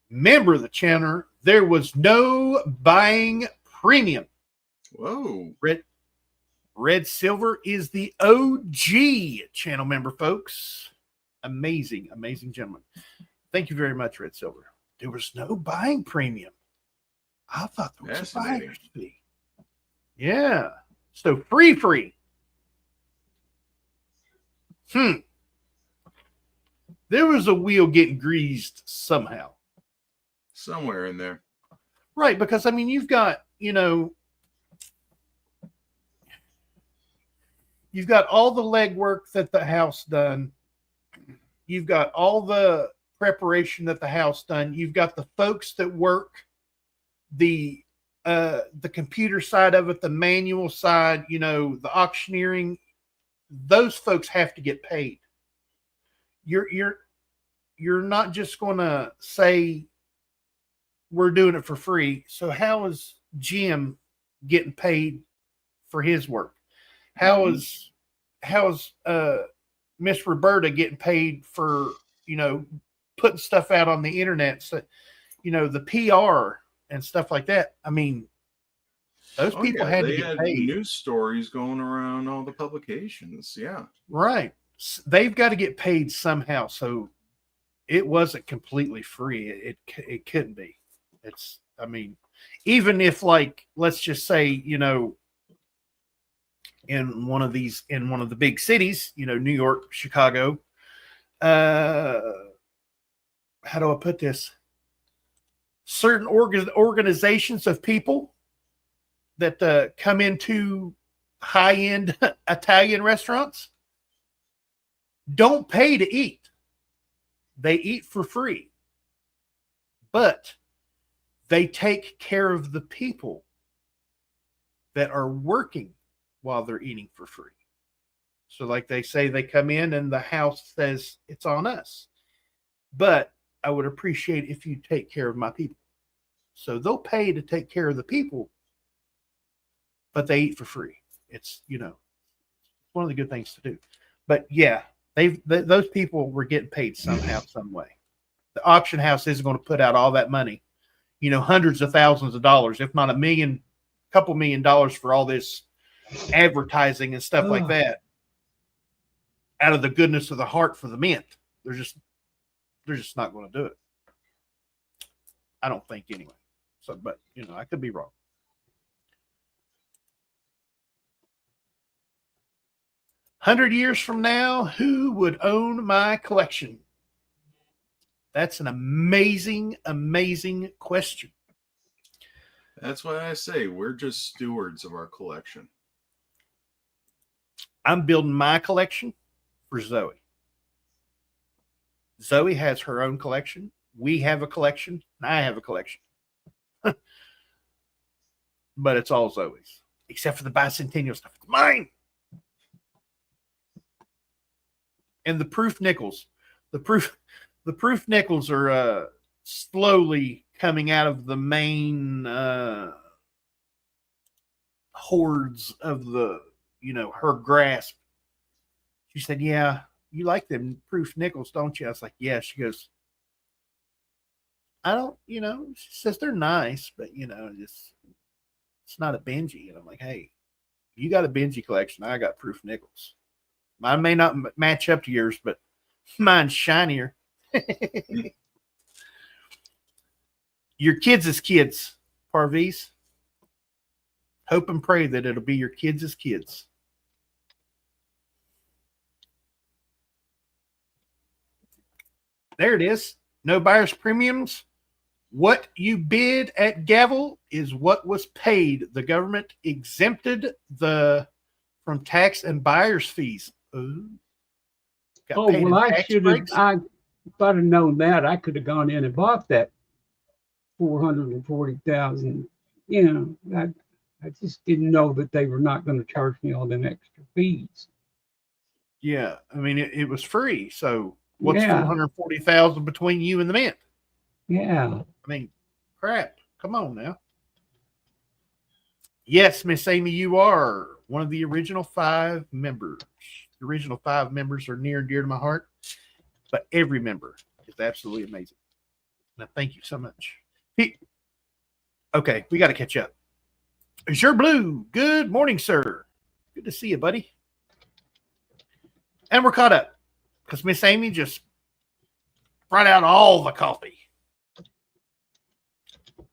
member of the channel. There was no buying premium. Whoa. Red Silver is the OG channel member, folks. Amazing, amazing gentleman. Thank you very much, Red Silver. There was no buying premium. I thought there was a buyer's fee. Yeah. So free. There was a wheel getting greased somehow. Somewhere in there. Right, because, I mean, you've got, you know, you've got all the legwork that the house done. You've got all the preparation that the house done. You've got the folks that work the computer side of it, the manual side, you know, the auctioneering. Those folks have to get paid. You're not just going to say we're doing it for free. So how is Jim getting paid for his work? How is Miss Roberta getting paid for, you know, putting stuff out on the internet? So, you know, the PR and stuff like that. I mean, those people had to get paid. News stories going around all the publications. Yeah. Right. They've got to get paid somehow. So it wasn't completely free. It couldn't be. It's, I mean, even if, like, let's just say, you know, in one of the big cities, you know, New York, Chicago, how do I put this? Certain organizations of people that come into high-end Italian restaurants don't pay to eat. They eat for free. But they take care of the people that are working while they're eating for free. So like they say, they come in and the house says it's on us. But I would appreciate if you take care of my people. So they'll pay to take care of the people, but they eat for free. It's, you know, one of the good things to do. But yeah, those people were getting paid somehow, some way. The auction house isn't going to put out all that money, you know, hundreds of thousands of dollars, if not couple $1 million for all this advertising and stuff like that, out of the goodness of the heart for the mint. They're just not going to do it. I don't think anyway. So, but you know, I could be wrong. $100 years from now, who would own my collection? That's an amazing, amazing question. That's why I say we're just stewards of our collection. I'm building my collection for Zoey. Zoey has her own collection. We have a collection, and I have a collection. But it's all Zoey's, except for the bicentennial stuff. It's mine. And the proof nickels. The proof nickels are slowly coming out of the main hordes of the, you know, her grasp. She said, yeah, you like them proof nickels, don't you? I was like, yeah. She goes, I don't, you know, she says they're nice, but, you know, it's not a Benji. And I'm like, hey, you got a Benji collection. I got proof nickels. Mine may not match up to yours, but mine's shinier. Your kids is kids, Parviz. Hope and pray that it'll be your kids as kids. There it is. No buyer's premiums. What you bid at Gavel is what was paid. The government exempted from tax and buyer's fees. Ooh. Well, I should have. If I'd have known that, I could have gone in and bought that 440,000. You know, I just didn't know that they were not going to charge me all them extra fees. Yeah, I mean it was free. So what's Yeah. 440,000 between you and the mint? Yeah. I mean, crap. Come on now. Yes, Miss Amy, you are one of the original 5 members. The original 5 members are near and dear to my heart, but every member is absolutely amazing. Now, thank you so much. Okay, we got to catch up. Sure Blue, good morning, sir. Good to see you, buddy. And we're caught up because Miss Amy just brought out all the coffee.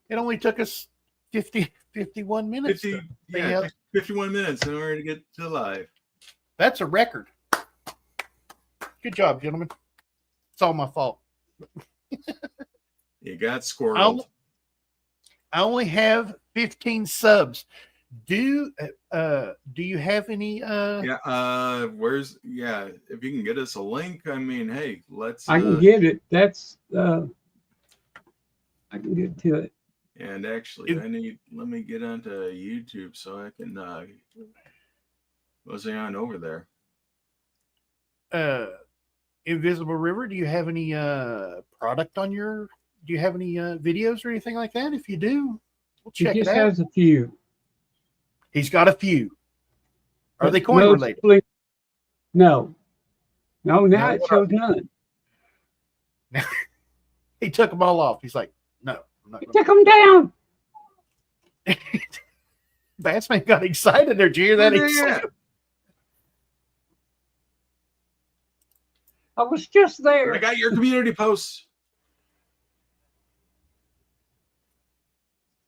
It only took us 51 minutes. 51 minutes in order to get to live. That's a record. Good job, gentlemen. It's all my fault. You got squirreled. I only have 15 subs. Do you have any if you can get us a link, I mean, hey, let's I can get it. That's I can get to it. And actually let me get onto YouTube so I can what's on over there. Invisible River, do you have any product on do you have any videos or anything like that? If you do, we'll check it out. He just has a few. He's got a few. Are they coin related? No. Now it shows none. He took them all off. He's like, no, I'm not. He took them down. Batsman got excited there. Did you hear that? Yeah. I was just there. I got your community posts.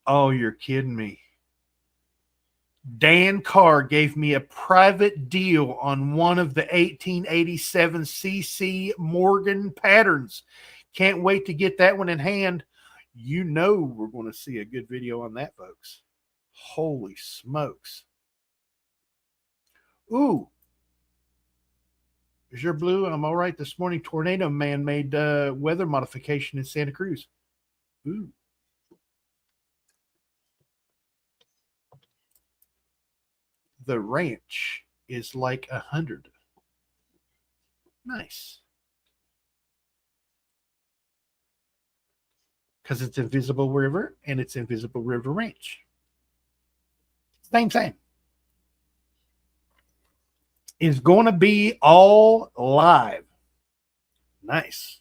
Oh, you're kidding me. Dan Carr gave me a private deal on one of the 1887 CC Morgan patterns. Can't wait to get that one in hand. You know we're going to see a good video on that, folks. Holy smokes. Ooh. Is your Blue? I'm all right this morning. Tornado Man made weather modification in Santa Cruz. Ooh. The ranch is like 100. Nice. Because it's Invisible River and it's Invisible River Ranch. Same. Is going to be all live. Nice.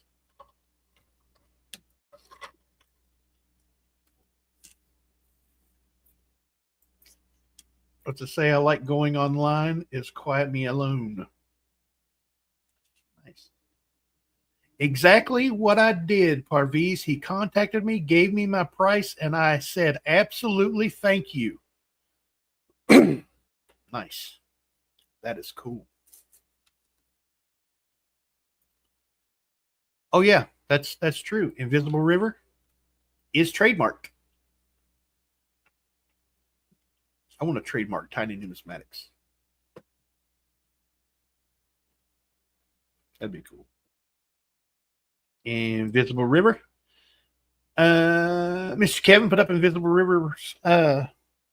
But to say I like going online is quiet me alone. Nice. Exactly what I did, Parviz. He contacted me, gave me my price, and I said, absolutely, thank you. Nice. That is cool. Oh, yeah, that's true. Invisible River is trademarked. I want to trademark Tiny Numismatics. That'd be cool. Invisible River. Mr. Kevin put up Invisible River's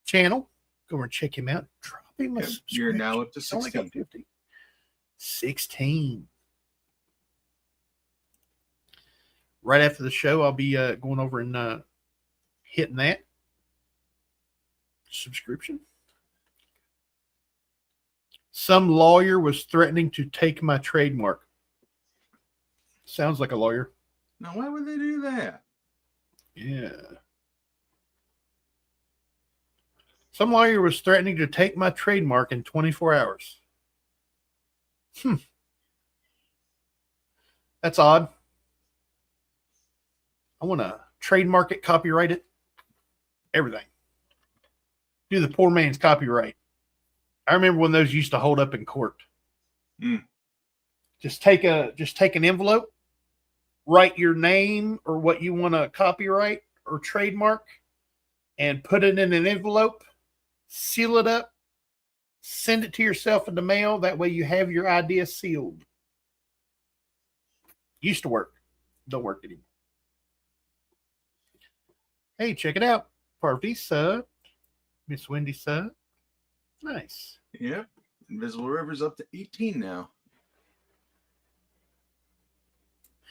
channel. Go over and check him out. Drop him a subscription. You're now up to 16. Only got 50. 16. Right after the show, I'll be going over and hitting that subscription. Some lawyer was threatening to take my trademark. Sounds like a lawyer. Now, why would they do that? Yeah. Some lawyer was threatening to take my trademark in 24 hours. That's odd. I want to trademark it, copyright it, everything. Do the poor man's copyright. I remember when those used to hold up in court. Just take an envelope, write your name or what you want to copyright or trademark, and put it in an envelope, seal it up, send it to yourself in the mail. That way you have your idea sealed. Used to work. Don't work anymore. Hey, check it out. Parvisa. Miss Wendy sub. Nice. Yep. Invisible River's up to 18 now.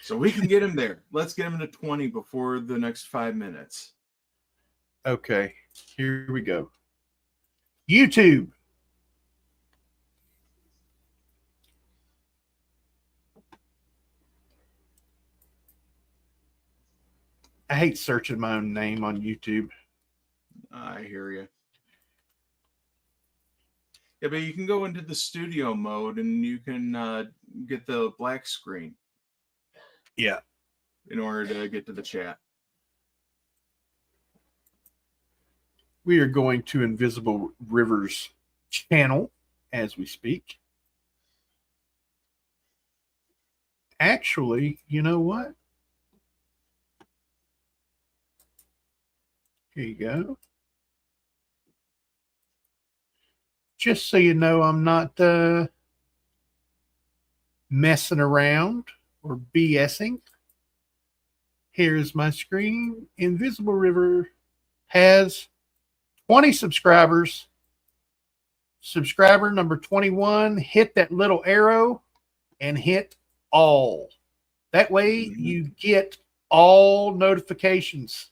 So we can get him there. Let's get him to 20 before the next 5 minutes. Okay, here we go. YouTube. I hate searching my own name on YouTube. I hear you. Yeah, but you can go into the studio mode and you can get the black screen. Yeah. In order to get to the chat. We are going to Invisible River's channel as we speak. Actually, you know what? Here you go. Just so you know, I'm not messing around or BSing. Here's my screen. Invisible River has 20 subscribers. Subscriber number 21, hit that little arrow and hit all. That way you get all notifications.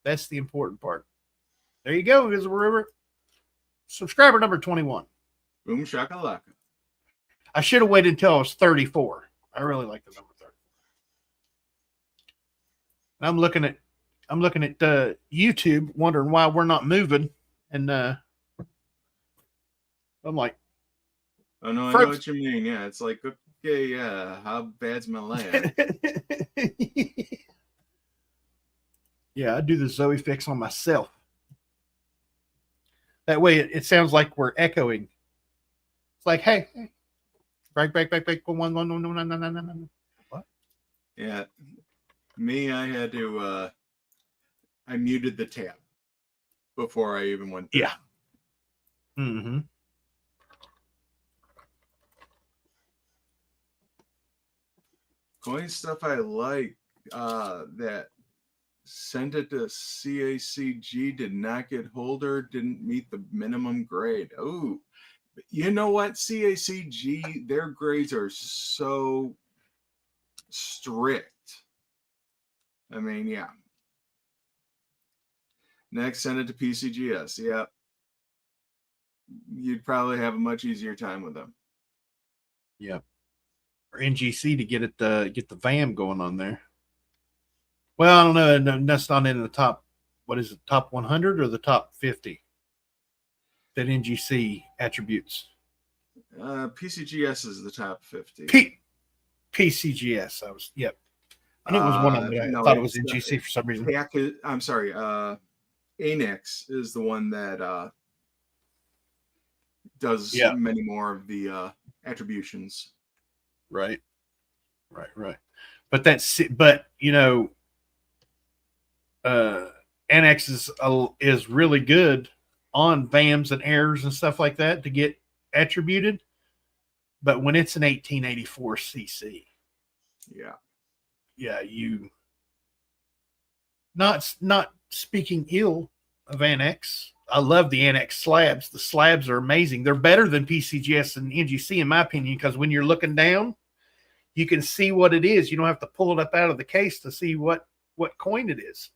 That's the important part. There you go, Invisible River. Subscriber number 21. Boom shakalaka. I should have waited until I was 34. I really like the number 34. I'm looking at YouTube, wondering why we're not moving, and I'm like, oh no, I know what you mean. Yeah, it's like, okay, yeah, how bad's my land? Yeah, I do the Zoey fix on myself. That way, it sounds like we're echoing. It's like, hey, break, one, no. What? Yeah, me, I had to. I muted the tab before I even went there. Yeah. Mm-hmm. Coin stuff I like. That sent it to CACG, did not get holder, didn't meet the minimum grade. Oh, you know what? CACG, their grades are so strict. I mean, yeah. Next, send it to PCGS. Yep. You'd probably have a much easier time with them. Yep. Or NGC to get the VAM going on there. Well, I don't know. That's not in the top. What is it? Top 100 or the top 50? That NGC attributes. PCGS is the top 50. PCGS. Yep. I knew it was one of them. I thought it was NGC for some reason. I'm sorry. Annex is the one that does many more of the attributions. Right. But you know, Annex is really good on VAMs and errors and stuff like that to get attributed. But when it's an 1884 CC, you not speaking ill of Annex. I love the Annex slabs. The slabs are amazing. They're better than PCGS and NGC in my opinion, because when you're looking down, you can see what it is. You don't have to pull it up out of the case to see what coin it is.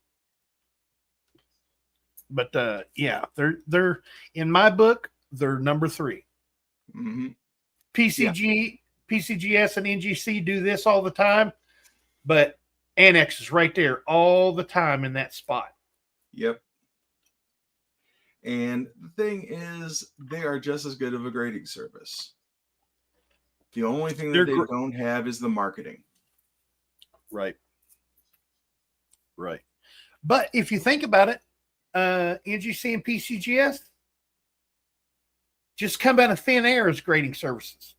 But they're in my book, they're number 3. Mm-hmm. PCGS and NGC do this all the time, but Annex is right there all the time in that spot. Yep. And the thing is, they are just as good of a grading service. The only thing that they don't have is the marketing. Right. But if you think about it, NGC and PCGS just come out of thin air as grading services.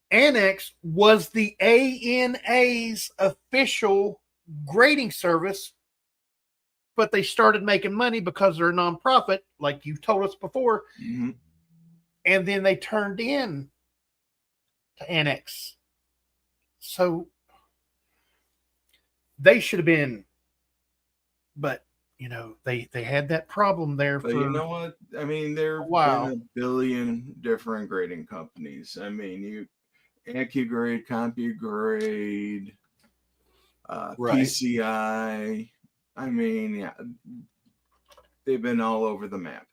Annex was the ANA's official grading service, but they started making money because they're a nonprofit, like you told us before. Mm-hmm. And then they turned in to Annex. So they should have been, but you know, they had that problem there But for you know what? I mean, there a have while. been a billion different grading companies. I mean, you AccuGrade, CompuGrade, Right. PCI. I mean, yeah, they've been all over the map.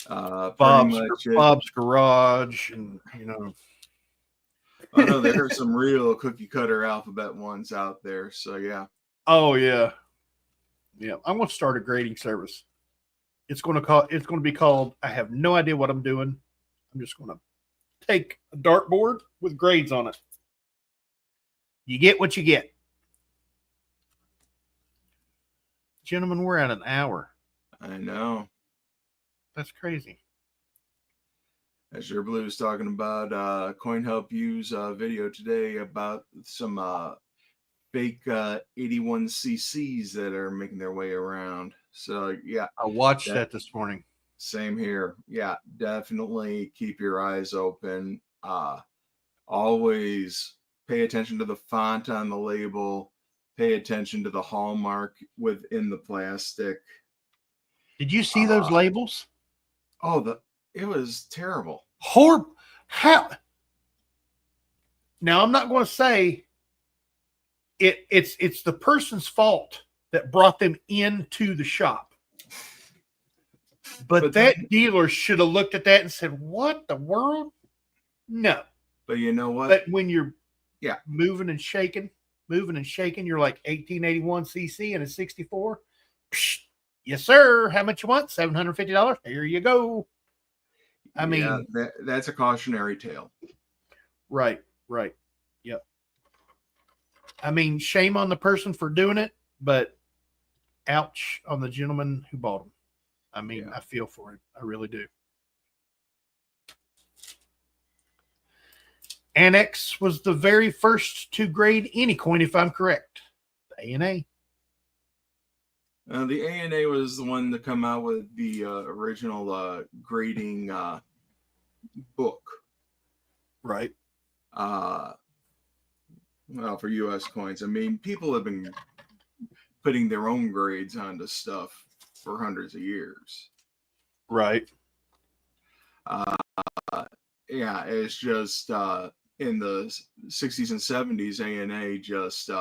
Pretty much it. Bob's Garage, and you know. Oh no, there are some real cookie cutter alphabet ones out there. So yeah. Oh yeah, yeah. I'm going to start a grading service. It's going to be called. I have no idea what I'm doing. I'm just going to take a dartboard with grades on it. You get what you get. Gentlemen, we're at an hour. I know. That's crazy. Azure Blue is talking about CoinHelpU's video today about some fake 81cc's that are making their way around. So yeah, I watched that this morning. Same here. Yeah, definitely keep your eyes open. Always pay attention to the font on the label. Pay attention to the hallmark within the plastic. Did you see those labels? Oh, it was terrible. Horrible. How? Now I'm not going to say it's the person's fault that brought them into the shop. But that dealer should have looked at that and said, "What the world?" No. But you know what? But when you're moving and shaking, you're like 1881cc and a 64. Psh, yes, sir. How much you want? $750. Here you go. I mean, that's a cautionary tale. Right. Yep. I mean, shame on the person for doing it, but ouch on the gentleman who bought them. I mean, I feel for him. I really do. Annex was the very first to grade any coin, if I'm correct. The ANA. The ANA was the one to come out with the original grading book. Right. Well, for U.S. coins, I mean, people have been putting their own grades onto stuff for hundreds of years. Right. Yeah, it's just in the 60s and 70s, ANA just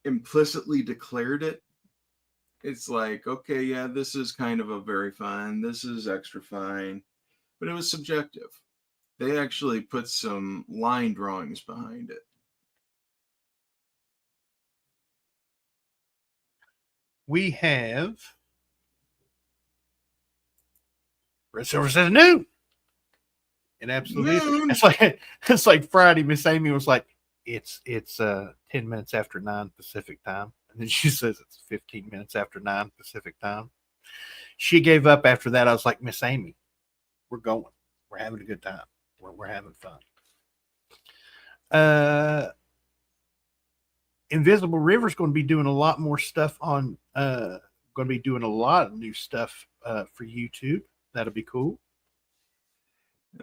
implicitly declared it. It's like, okay, yeah, this is kind of a very fine, this is extra fine, but it was subjective. They actually put some line drawings behind it. We have Red Silver says noon. It absolutely is. It's like Friday. Miss Amy was like, it's 10 minutes after 9 Pacific time. And then she says it's 15 minutes after 9 Pacific time. She gave up after that. I was like, Miss Amy, we're going. We're having a good time. We're having fun. Invisible River's going to be doing a lot more stuff on going to be doing a lot of new stuff for YouTube. That'll be cool.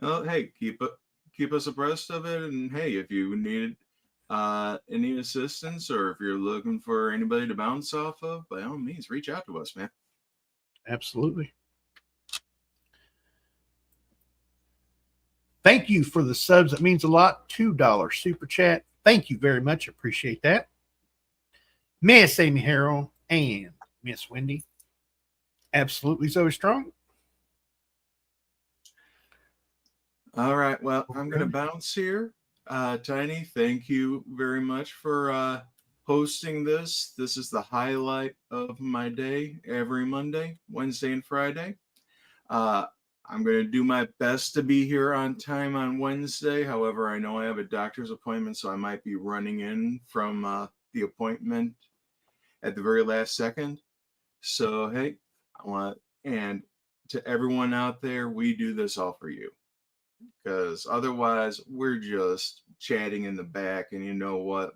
Well, hey, keep us abreast of it, and hey, if you need any assistance or if you're looking for anybody to bounce off of, by all means, reach out to us, man. Absolutely. Thank you for the subs. That means a lot. $2 super chat. Thank you very much. Appreciate that. Miss Amy Harrell and Miss Wendy. Absolutely, Zoey Strong. All right. Well, I'm going to bounce here. Tiny, thank you very much for hosting this. This is the highlight of my day every Monday, Wednesday, and Friday. I'm going to do my best to be here on time on Wednesday. However, I know I have a doctor's appointment, so I might be running in from the appointment at the very last second. So, hey, and to everyone out there, we do this all for you. Because otherwise, we're just chatting in the back, and you know what?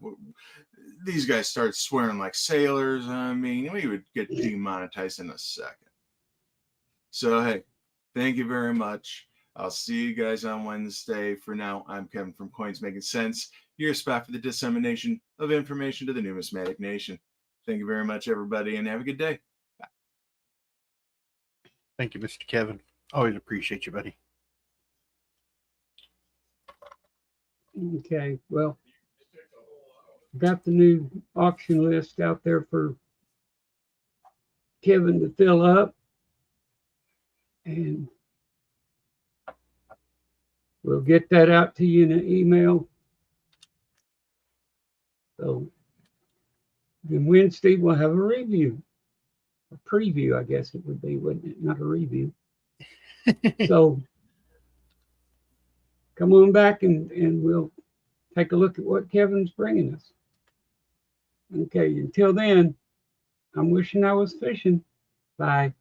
These guys start swearing like sailors. I mean, we would get demonetized in a second. So, hey, thank you very much. I'll see you guys on Wednesday. For now, I'm Kevin from Coins Making Sense, your spot for the dissemination of information to the numismatic nation. Thank you very much, everybody, and have a good day. Bye. Thank you, Mr. Kevin. Always appreciate you, buddy. Okay, well, got the new auction list out there for Kevin to fill up, and we'll get that out to you in an email. So then Wednesday we'll have a review, a preview, I guess it would be, wouldn't it? Not a review. So come on back and we'll take a look at what Kevin's bringing us. Okay, until then, I'm wishing I was fishing. Bye.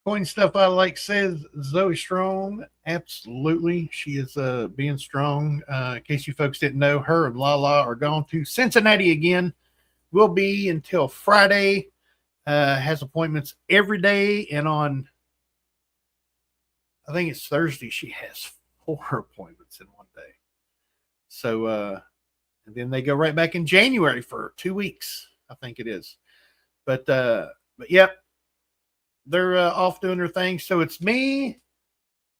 Coin Stuff I Like says Zoey Strong. Absolutely. She is being strong. In case you folks didn't know, her and Lala are gone to Cincinnati again. Will be until Friday. Has appointments every day. And on, I think it's Thursday, she has 4 appointments in one day. So, and then they go right back in January for 2 weeks, I think it is. But yep. They're off doing their thing. So it's me,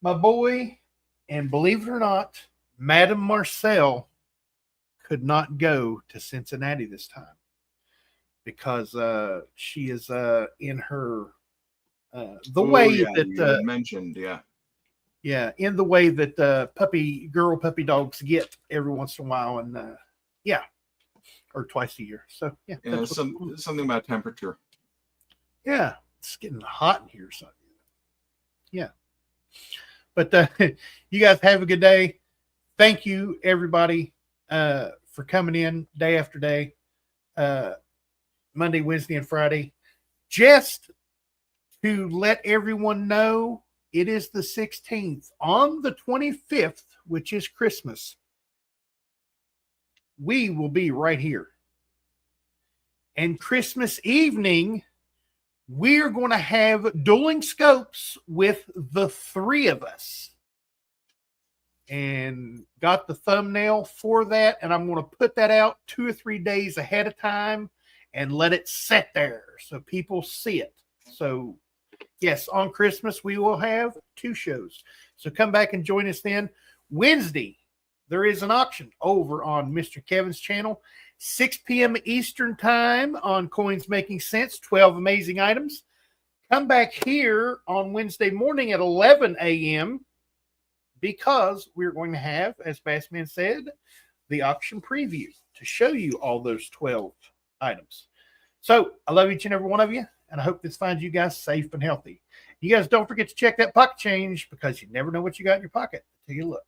my boy, and believe it or not, Madam Marcel could not go to Cincinnati this time because she is in her way that you mentioned, yeah, in the way that puppy dogs get every once in a while, and yeah, or twice a year. So yeah, something about temperature. Yeah. It's getting hot in here, so yeah. But you guys have a good day. Thank you, everybody, for coming in day after day, Monday, Wednesday, and Friday. Just to let everyone know, it is the 16th. On the 25th, which is Christmas, we will be right here. And Christmas evening, we're going to have dueling scopes with the 3 of us. And got the thumbnail for that. And I'm going to put that out 2 or 3 days ahead of time and let it sit there so people see it. So, yes, on Christmas, we will have 2 shows. So come back and join us then. Wednesday, there is an auction over on Mr. Kevin's channel. 6 p.m. Eastern time on Coins Making Sense, 12 amazing items. Come back here on Wednesday morning at 11 a.m. because we're going to have, as Bassman said, the auction preview to show you all those 12 items. So I love each and every one of you, and I hope this finds you guys safe and healthy. You guys don't forget to check that pocket change because you never know what you got in your pocket until you look.